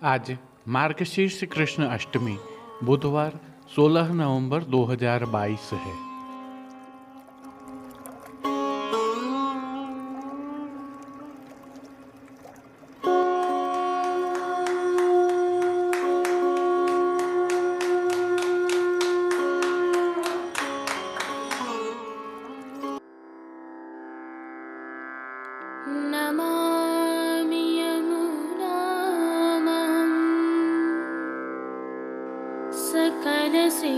आज मार्गशीर्ष कृष्ण अष्टमी बुधवार 16 नवंबर 2022 है। नमामि यमुनामहं सकलसिद्धिहेतुं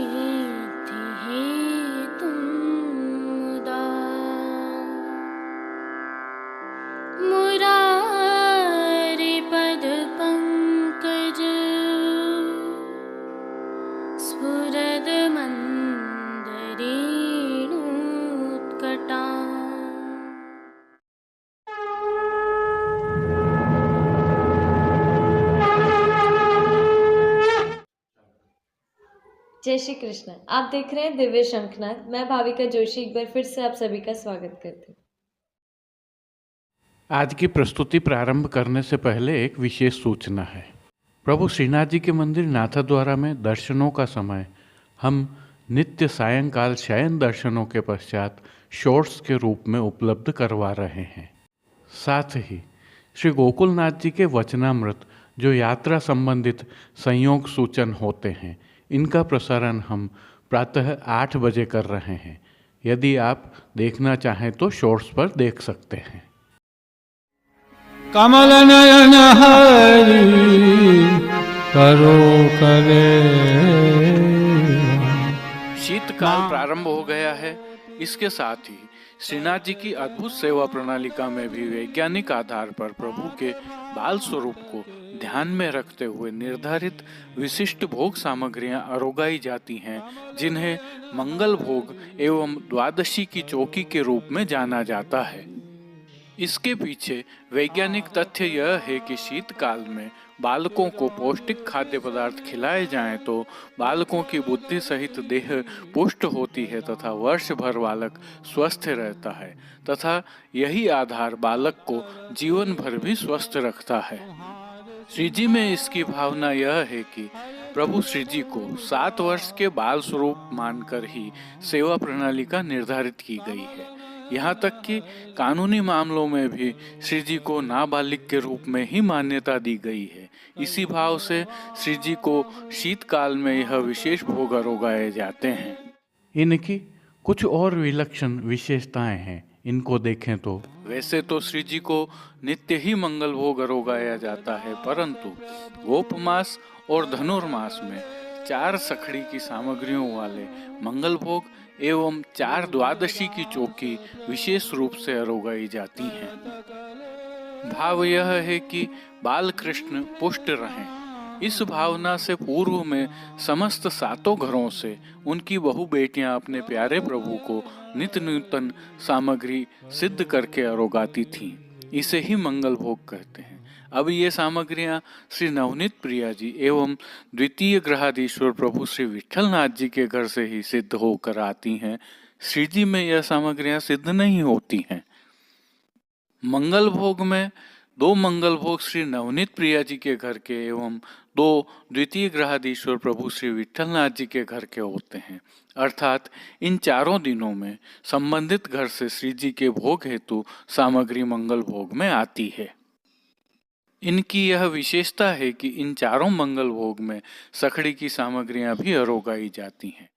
मुदा मुरारिपदपङ्कज स्फुरदमन्दरेणुत्कटा। जय श्री कृष्ण। आप देख रहे हैं दिव्य शंखनाद। मैं भाविका जोशी एक बार फिर से आप सभी का स्वागत करती हूँ। आज की प्रस्तुति प्रारंभ करने से पहले एक विशेष सूचना है। प्रभु श्रीनाथ जी के मंदिर नाथद्वारा में दर्शनों का समय हम नित्य सायंकाल शयन दर्शनों के पश्चात शॉर्ट्स के रूप में उपलब्ध करवा रहे हैं। साथ ही श्री गोकुलनाथ जी के वचनामृत जो यात्रा संबंधित संयोग सूचन होते हैं, इनका प्रसारण हम प्रातः 8 बजे कर रहे हैं। यदि आप देखना चाहें तो शॉर्ट्स पर देख सकते हैं। कमल नयन हरि करो करे। शीतकाल प्रारंभ हो गया है। इसके साथ ही श्रीनाथ जी की अद्भुत सेवा प्रणालिका में भी वैज्ञानिक आधार पर प्रभु के बाल स्वरूप को ध्यान में रखते हुए निर्धारित विशिष्ट भोग सामग्रियां अरोगाई जाती हैं, जिन्हें मंगल भोग एवं द्वादशी की चौकी के रूप में जाना जाता है। इसके पीछे वैज्ञानिक तथ्य यह है कि शीतकाल में बालकों को पौष्टिक खाद्य पदार्थ खिलाए जाएं तो बालकों की बुद्धि सहित देह पुष्ट होती है तथा वर्ष भर बालक स्वस्थ रहता है तथा यही आधार बालक को जीवन भर भी स्वस्थ रखता है। श्री जी में इसकी भावना यह है कि प्रभु श्री जी को 7 वर्ष के बाल स्वरूप मानकर ही सेवा प्रणाली का निर्धारित की गई है। यहाँ तक कि कानूनी मामलों में भी श्री जी को नाबालिग के रूप में ही मान्यता दी गई है। इसी भाव से श्री जी को शीतकाल में यह विशेष भोग अरोगाए जाते हैं। इनकी कुछ और विलक्षण विशेषताएं हैं। इनको देखें तो वैसे तो श्री जी को नित्य ही मंगल भोग अरोगाया जाता है, परंतु गोप मास और धनुर्मास में 4 सखड़ी की सामग्रियों वाले मंगल भोग एवं 4 द्वादशी की चौकी विशेष रूप से अरोगाई जाती हैं। भाव यह है कि बाल कृष्ण पुष्ट रहें। इस भावना से पूर्व में समस्त 7 घरों से उनकी बहु बेटियां अपने प्यारे प्रभु को नित्य नूतन सामग्री सिद्ध करके अरोगाती थीं। इसे ही मंगल भोग कहते हैं। अब ये सामग्रियां श्री नवनीत प्रिया जी एवं द्वितीय ग्रहाधीश्वर प्रभु श्री विठलनाथ जी के घर से ही सिद्ध होकर आती हैं। श्री जी में यह सामग्रियां सिद्ध नहीं होती हैं। मंगल भोग में 2 मंगल भोग श्री नवनीत प्रिया जी के घर के एवं 2 द्वितीय ग्रहाधीश्वर प्रभु श्री विठलनाथ जी के घर के होते हैं। अर्थात इन 4 दिनों में संबंधित घर से श्री जी के भोग हेतु सामग्री मंगल भोग में आती है। इनकी यह विशेषता है कि इन 4 मंगल भोग में सखड़ी की सामग्रियां भी अरोगाई जाती हैं।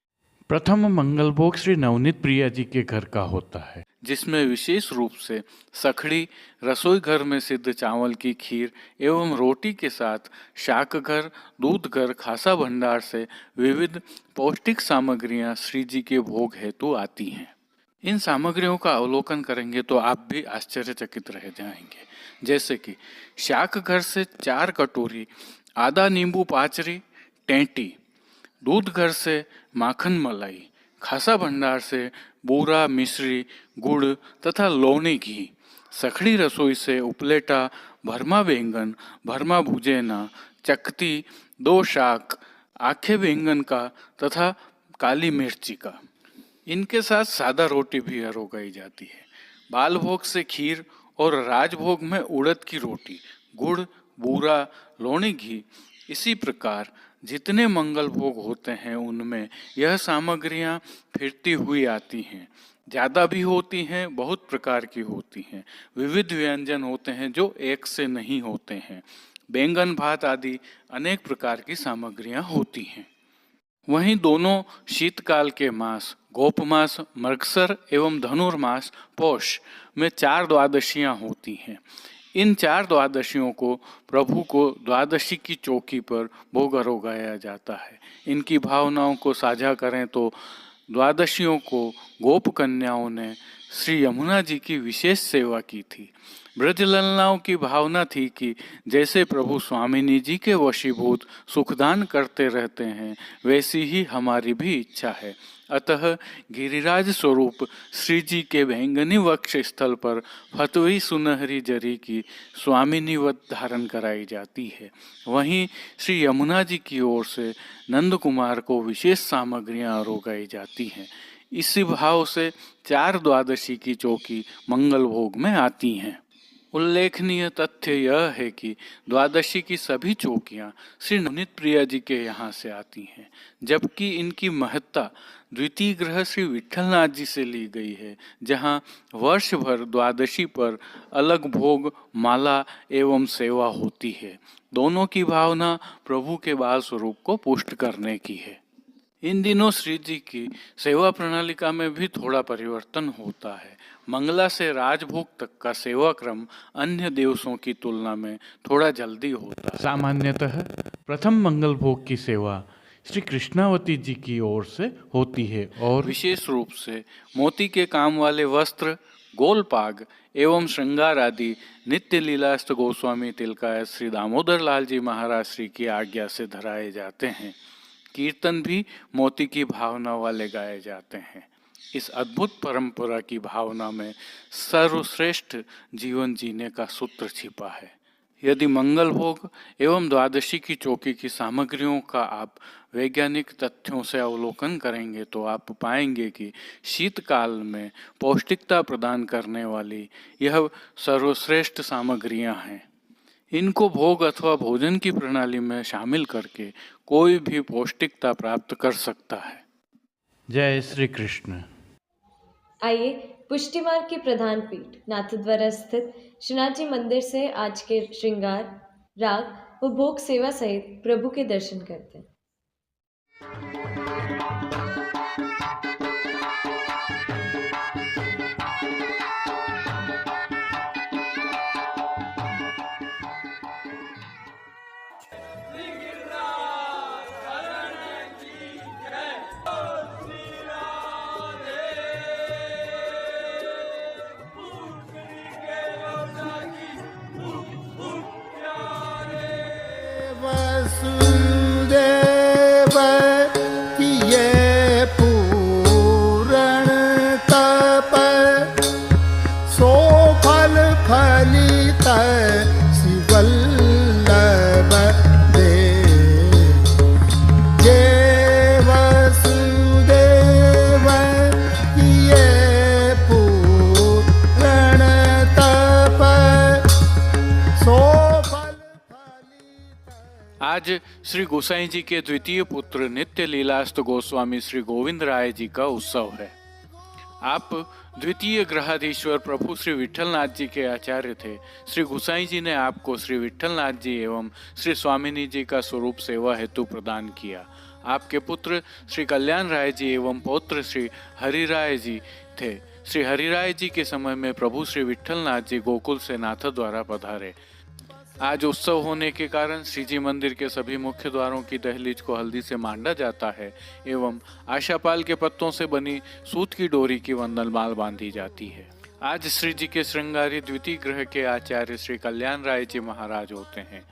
प्रथम मंगल भोग श्री नवनीत प्रिया जी के घर का होता है, जिसमें विशेष रूप से सखड़ी, रसोई घर में सिद्ध चावल की खीर एवं रोटी के साथ शाक घर, दूध घर, खासा भंडार से विविध पौष्टिक सामग्रियां श्री जी के भोग हेतु आती हैं। इन सामग्रियों का अवलोकन करेंगे तो आप भी आश्चर्यचकित रह जाएंगे। जैसे कि शाक घर से 4 कटोरी आधा नींबू पाचरी टेंटी, दूध घर से माखन मलाई, खासा भंडार से बूरा मिश्री गुड़ तथा लौनी घी, सखड़ी रसोई से उपलेटा, भरमा बैंगन, भरमा भुजेना, चकती, 2 शाक, आखे बैंगन का तथा काली मिर्ची का। इनके साथ सादा रोटी भी अरोगाई जाती है। बाल भोग से खीर और राजभोग में उड़द की रोटी, गुड़ बूरा, लोणी घी, इसी प्रकार जितने मंगल भोग होते हैं उनमें यह सामग्रियां फिरती हुई आती हैं। ज़्यादा भी होती हैं, बहुत प्रकार की होती हैं। विविध व्यंजन होते हैं जो एक से नहीं होते हैं। बैंगन, भात आदि अनेक प्रकार की सामग्रियां होती हैं। वहीं दोनों शीतकाल के मास गोप मास, मृगसर एवं धनुर्मास पौष में 4 द्वादशियां होती हैं। इन 4 द्वादशियों को प्रभु को द्वादशी की चौकी पर भोग आरोगाया जाता है। इनकी भावनाओं को साझा करें तो द्वादशियों को गोप कन्याओं ने श्री यमुना जी की विशेष सेवा की थी। ब्रजललनाओं की भावना थी कि जैसे प्रभु स्वामिनी जी के वशीभूत सुखदान करते रहते हैं, वैसी ही हमारी भी इच्छा है। अतः गिरिराज स्वरूप श्री जी के बैंगनी वक्ष स्थल पर फतवी सुनहरी जरी की स्वामिनी वत धारण कराई जाती है। वहीं श्री यमुना जी की ओर से नंद कुमार को विशेष सामग्रियां आरोगाई जाती हैं। इसी भाव से 4 द्वादशी की चौकी मंगल भोग में आती हैं। उल्लेखनीय तथ्य यह है कि द्वादशी की सभी चौकियां श्री नवनीत प्रिया जी के यहाँ से आती हैं, जबकि इनकी महत्ता द्वितीय ग्रह श्री विट्ठलनाथ जी से ली गई है, जहाँ वर्ष भर द्वादशी पर अलग भोग, माला एवं सेवा होती है। दोनों की भावना प्रभु के बाल स्वरूप को पुष्ट करने की है। इन दिनों श्री जी की सेवा प्रणालिका में भी थोड़ा परिवर्तन होता है। मंगला से राजभोग तक का सेवा क्रम अन्य दिवसों की तुलना में थोड़ा जल्दी होता है। सामान्यतः प्रथम मंगल भोग की सेवा श्री कृष्णावती जी की ओर से होती है और विशेष रूप से मोती के काम वाले वस्त्र, गोलपाग एवं श्रृंगार आदि नित्य लीलास्त गोस्वामी तिलकायत श्री दामोदर लाल जी महाराज श्री की आज्ञा से धराए जाते हैं। कीर्तन भी मोती की भावना वाले गाए जाते हैं। इस अद्भुत परंपरा की भावना में सर्वश्रेष्ठ जीवन जीने का सूत्र छिपा है। यदि मंगल भोग एवं द्वादशी की चौकी की सामग्रियों का आप वैज्ञानिक तथ्यों से अवलोकन करेंगे तो आप पाएंगे कि शीतकाल में पौष्टिकता प्रदान करने वाली यह सर्वश्रेष्ठ सामग्रियां हैं। इनको भोग अथवा भोजन की प्रणाली में शामिल करके कोई भी पौष्टिकता प्राप्त कर सकता है। जय श्री कृष्ण। आइए पुष्टि मार्ग की प्रधान पीठ नाथद्वारा स्थित श्रीनाथ जी मंदिर से आज के श्रृंगार, राग व भोग सेवा सहित प्रभु के दर्शन करते हैं। वसुदेव किए पूरण तप सो फल फलित शिवल्लभ दे। जय वसुदेव किए पूरण तप सो आज श्री गोसाई जी के द्वितीय पुत्र नित्य लीलास्त गोस्वामी श्री गोविंद राय जी का उत्सव है। आप द्वितीय ग्रहाधीश्वर प्रभु श्री विट्ठलनाथ जी के आचार्य थे। श्री गोसाई जी ने आपको श्री विट्ठलनाथ जी एवं श्री स्वामिनी जी का स्वरूप सेवा हेतु प्रदान किया। आपके पुत्र श्री कल्याण राय जी एवं पौत्र श्री हरिराय जी थे। श्री हरिराय जी के समय में प्रभु श्री विट्ठलनाथ जी गोकुल से नाथ द्वारा पधारे। आज उत्सव होने के कारण श्री जी मंदिर के सभी मुख्य द्वारों की दहलीज को हल्दी से मांडा जाता है एवं आशापाल के पत्तों से बनी सूत की डोरी की वंदनमाल बांधी जाती है। आज श्री जी के श्रृंगारी द्वितीय ग्रह के आचार्य श्री कल्याण राय जी महाराज होते हैं।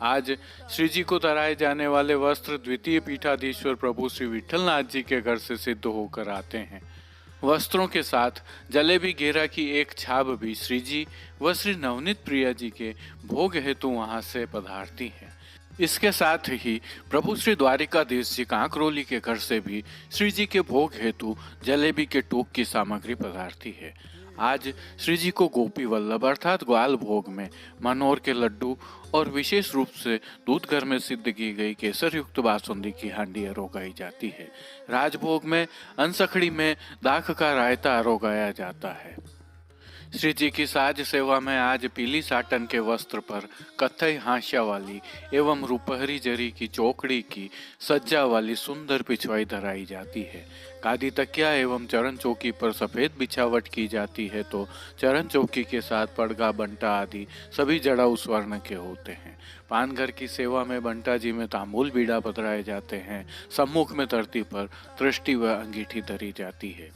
आज श्री जी को तराए जाने वाले वस्त्र द्वितीय पीठाधीश्वर प्रभु श्री विट्ठलनाथ जी के घर से सिद्ध होकर आते हैं। वस्त्रों के साथ जलेबी घेरा की एक छाप भी श्री जी व श्री नवनीत प्रिया जी के भोग हेतु वहां से पधारती है। इसके साथ ही प्रभु श्री द्वारिकाधीश जी कांकरोली के घर से भी श्री जी के भोग हेतु जलेबी के टोक की सामग्री पधारती है। आज श्री जी को गोपी वल्लभ अर्थात ग्वाल भोग में मनोहर के लड्डू और विशेष रूप से दूध घर में सिद्ध की गई केसर युक्त बासुंदी की हांडी अरोगाई जाती है। राजभोग में अनसखड़ी में दाख का रायता अरोगाया जाता है। श्री जी की साज सेवा में आज पीली साटन के वस्त्र पर कत्थई हाशिया वाली एवं रुपहरी जरी की चौकड़ी की सज्जा वाली सुंदर पिछवाई धराई जाती है। कादी तकिया एवं चरण चौकी पर सफेद बिछावट की जाती है, तो चरण चौकी के साथ पड़गा बंटा आदि सभी जड़ाऊ स्वर्ण के होते हैं। पानघर की सेवा में बंटा जी में तांबूल बीड़ा पधराए जाते हैं। सम्मुख में धरती पर दृष्टि व अंगीठी धरी जाती है।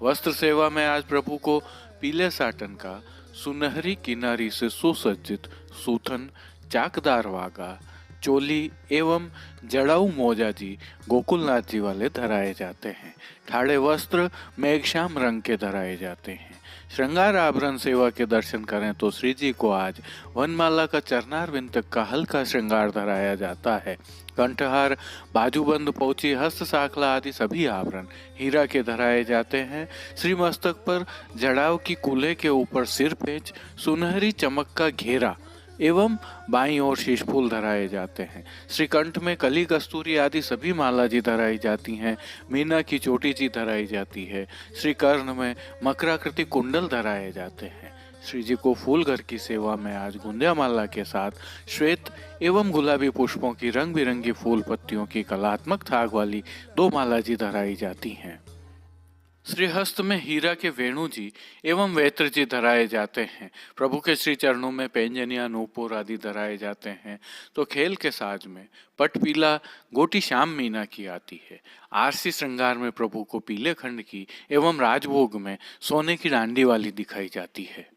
वस्त्र सेवा में आज प्रभु को पीले साटन का सुनहरी किनारी से सुसज्जित सूथन, चाकदार वागा, चोली एवं जड़ाऊ मोजा जी गोकुलनाथ जी वाले धराए जाते हैं। ठाड़े वस्त्र मेघश्याम रंग के धराए जाते हैं। श्रृंगार आभरण सेवा के दर्शन करें तो श्री जी को आज वनमाला का चरणारविंद तक का हल्का श्रृंगार धराया जाता है। कंठहार, बाजूबंद, पोची, हस्त साखला आदि सभी आभरण हीरा के धराए जाते हैं। श्री मस्तक पर जड़ाव की कूल्हे के ऊपर सिर पेच, सुनहरी चमक का घेरा एवं बाईं ओर शीशफूल धराए जाते हैं। श्री कंठ में कली, कस्तूरी आदि सभी माला जी धराई जाती हैं। मीना की चोटी जी धराई जाती है। श्री कर्ण में मकराकृति कुंडल धराए जाते हैं। श्री जी को फूल घर की सेवा में आज गुंदिया माला के साथ श्वेत एवं गुलाबी पुष्पों की रंग बिरंगी फूल पत्तियों की कलात्मक थाग वाली 2 माला जी धराई जाती हैं। श्री हस्त में हीरा के वेणु जी एवं वेत्र जी धराए जाते हैं। प्रभु के श्री चरणों में पैंजनिया, नूपुर आदि धराए जाते हैं। तो खेल के साज में पट पीला गोटी श्याम मीना की आती है। आरसी श्रृंगार में प्रभु को पीले खंड की एवं राजभोग में सोने की डांडी वाली दिखाई जाती है।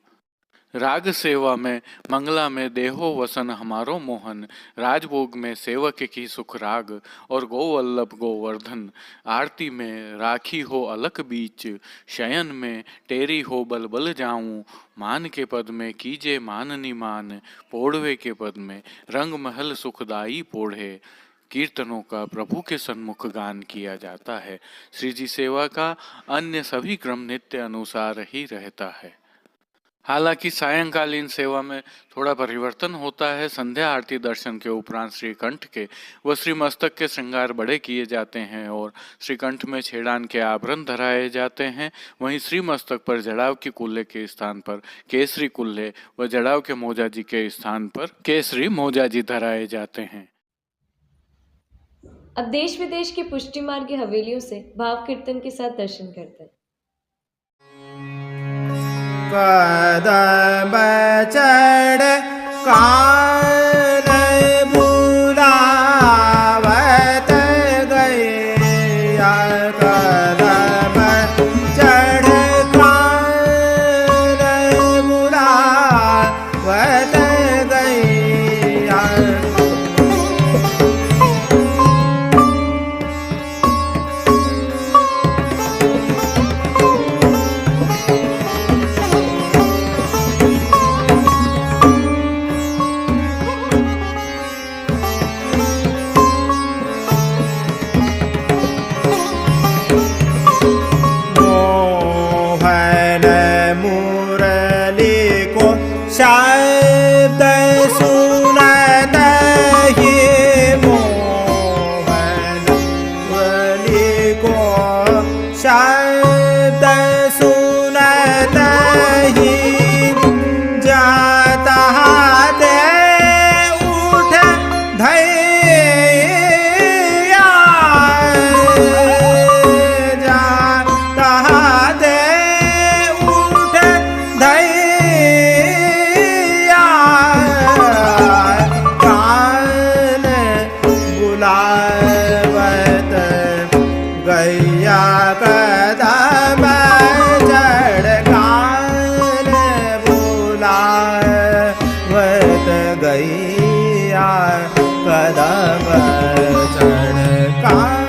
राग सेवा में मंगला में देहो वसन हमारो मोहन, राजभोग में सेवक की सुख राग और गोवल्लभ गोवर्धन, आरती में राखी हो अलक बीच, शयन में टेरी हो बल बल जाऊं, मान के पद में कीजे मान निमान, पोढ़वे के पद में रंग महल सुखदाई पोढ़े। कीर्तनों का प्रभु के सन्मुख गान किया जाता है। श्री जी सेवा का अन्य सभी क्रम नित्य अनुसार ही रहता है। हालांकि सायंकालीन सेवा में थोड़ा परिवर्तन होता है। संध्या आरती दर्शन के उपरांत श्री कंठ के व श्री मस्तक के श्रृंगार बड़े किए जाते हैं और श्री कंठ में छेड़ान के आभरण धराए जाते हैं। वहीं श्री मस्तक पर जड़ाव की कुल्ले के स्थान पर केसरी कुल्ले व जड़ाव के मोजा जी के स्थान पर केसरी मोजा जी धराए जाते हैं। अब देश विदेश की पुष्टि मार्ग की हवेलियों से भाव कीर्तन के साथ दर्शन करते हैं। कदम चढ़ कान बुलावत गैया, कदम चढ़ कान बुलावत गैया। शब्द सुनत ही मोहन मुरली को, शब्द सुनत ही जाता दे उठ धैया, जाता दे उठ धैया। बुलावत गैया, कदम चढ़ कान बुलावत गैया, कदम चढ़ कान।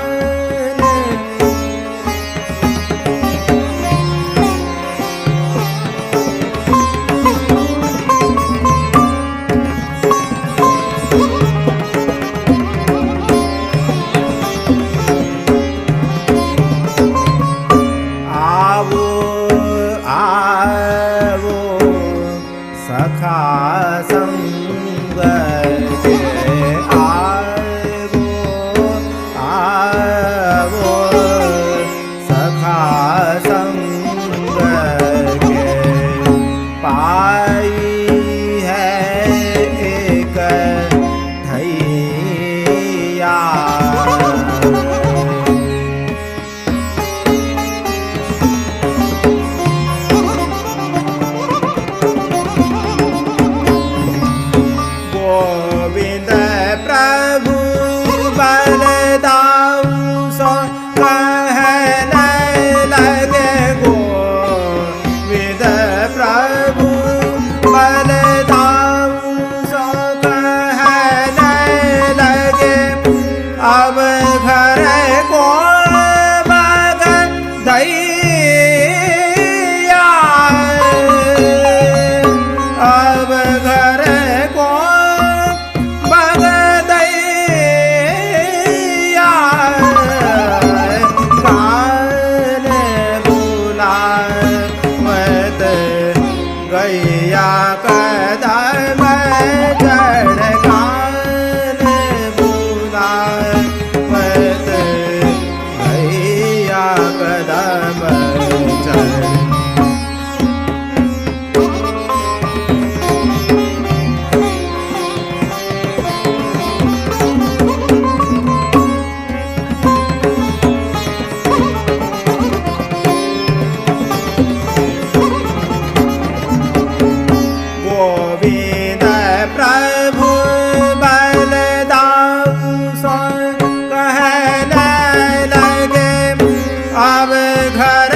अब घर को बग दैया अब घर को बग दैया कान बुलावत गैया कदम चढ़ कान बुलावत गैया कदम चढ़ गोविंद प्रभु बलदाऊ सो कहने लगे अब घर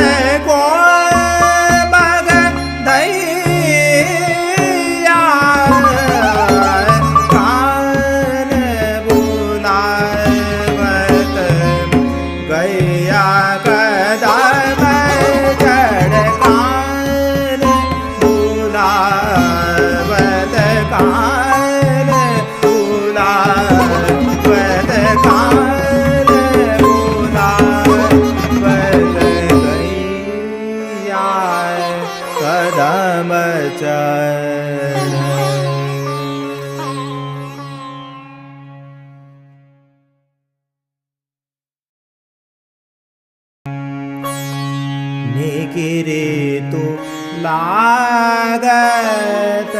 को बग दैया कान बुलावत गैया कदम चढ़ कान बुलावत कान बुलावत कान बुलावत गैया कदम चढ़ निगिरे तो लागत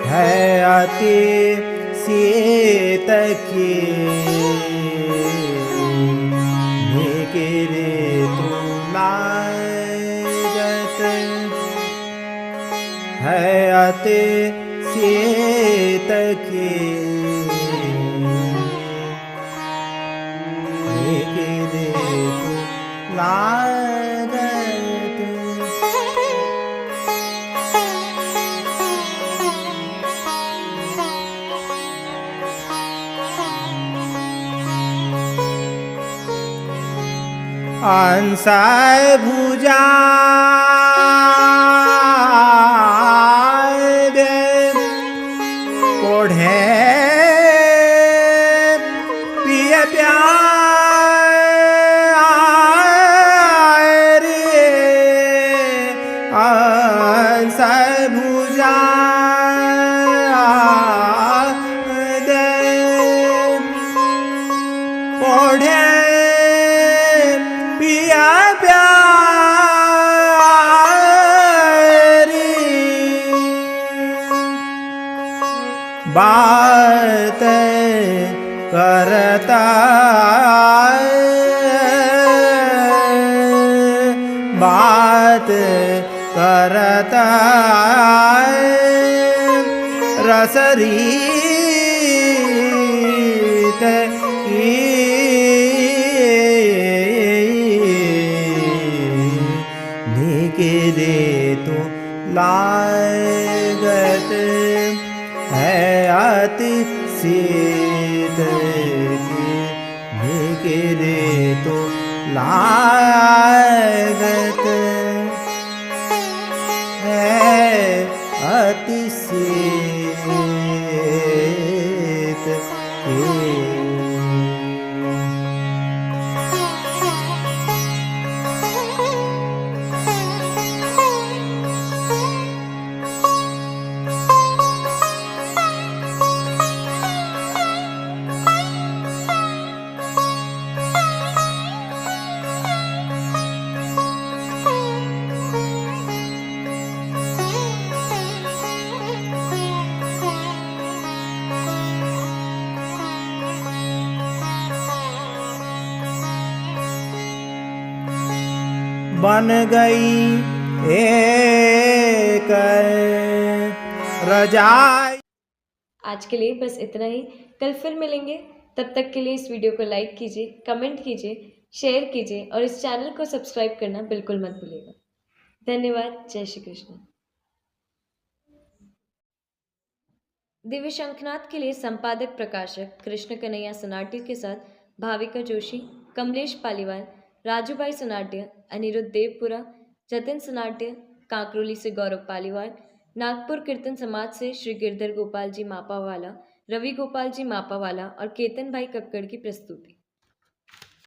है अति शीत की निगिरे तो लागत है अति शीत की निगिरे तो लागत अंसाय भुजा ओढ़े पिय प्यार अंसाय भुजा ओढ़े पिया प्यारी बात करता बात करता रसरीत की निगिरे तो लागत है अति शीत की निगिरे तो लागत है अति शीत की बन गई एक रजाई। आज के लिए बस इतना ही। कल फिर मिलेंगे। तब तक के लिए इस वीडियो को लाइक कीजिए, कमेंट कीजिए, शेयर कीजिए और इस चैनल को सब्सक्राइब करना बिल्कुल मत भूलिएगा। धन्यवाद। जय श्री कृष्ण। दिव्य शंखनाद के लिए संपादक प्रकाशक कृष्ण कन्हैया सनाट्य के साथ भाविका जोशी, कमलेश पालीवाल, राजू भाई सनाट्य, अनिरुद्ध देवपुरा, जतिन सनाट्य, कांकरोली से गौरव पालीवाल, नागपुर कीर्तन समाज से श्री गिरधर गोपाल जी मापावाला, रवि गोपाल जी मापावाला और केतन भाई कक्कड़ की प्रस्तुति।